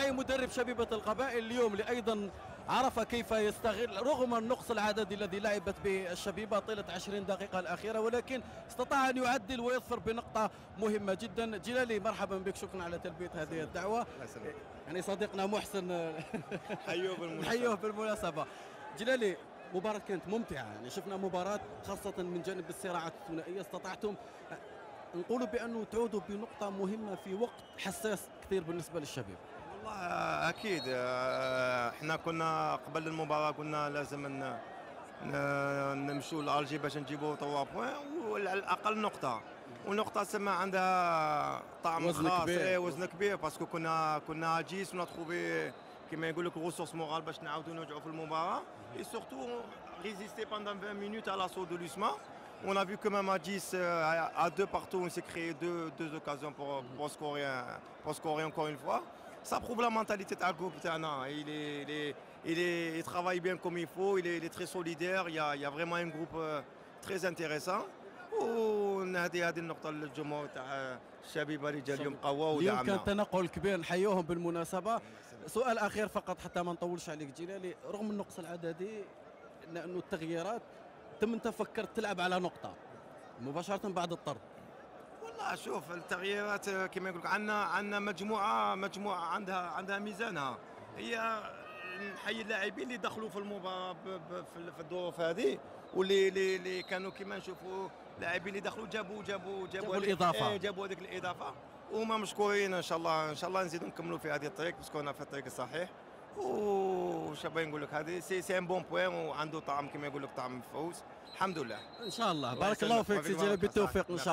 نحيي مدرب شبيبة القبائل اليوم اللي أيضا عرف كيف يستغل رغم النقص العددي الذي لعبت به الشبيبة طيلة 20 دقيقة الأخيرة، ولكن استطاع أن يعدل ويظفر بنقطة مهمة جدا. جلالي مرحبا بك، شكرا على تلبية هذه الدعوة. يعني صديقنا محسن نحييه بالمناسبة. جلالي، مباراة كانت ممتعة، يعني شفنا مباراة خاصة من جانب الصراعات الثنائية، استطعتم نقولوا بأنه تعودوا بنقطة مهمة في وقت حساس كثير بالنسبة للشبيبة. والله اكيد، احنا كنا قبل المباراه قلنا لازم نمشوا لالجي باش نجيبوا 3 بوان وعلى الاقل نقطه، ونقطه سما عندها طعم وزن خاص، كبير. وزن كبير، باسكو كنا جيس ونتروفي كما يقول لك ريسورس مورال باش نعاودوا نرجعوا في المباراه، اي سورتو ريزيستي pendant 20 minutes à l'assaut de l'USMA. On a vu que même à 10, à 2 partout, on s'est créé deux occasions pour scorer encore une fois. Ça prouve la mentalité de groupe. Il travaille bien comme il faut, il est très solidaire, il y a vraiment un groupe très intéressant. ونهدي هذه النقطة للجمهور تاع الشبيبة رجال اليوم قوة ودعمنا. اليوم كان تنقل كبير، نحيوهم بالمناسبة. سؤال أخير فقط حتى ما نطولش عليك جلالي، رغم النقص العددي لأنه التغييرات أنت فكرت تلعب على نقطة مباشرة بعد الطرد. والله شوف التغييرات كما يقول لك عندنا مجموعة عندها ميزانها. هي نحيي اللاعبين اللي دخلوا في المباراة في الظروف هذه، واللي كانوا كما نشوفوا لاعبين اللي دخلوا جابوا الإضافة، جابوا هذيك الإضافة، وهما مشكورين. إن شاء الله نزيدوا نكملوا في هذه الطريق باسكو كنا في الطريق الصحيح. وش باغي نقول لك، هذه سي ان بون بوين، وعنده طعم كما يقول لك طعم الفوز. الحمد لله ان شاء الله. بارك الله فيك سي جلال، بالتوفيق ان شاء الله.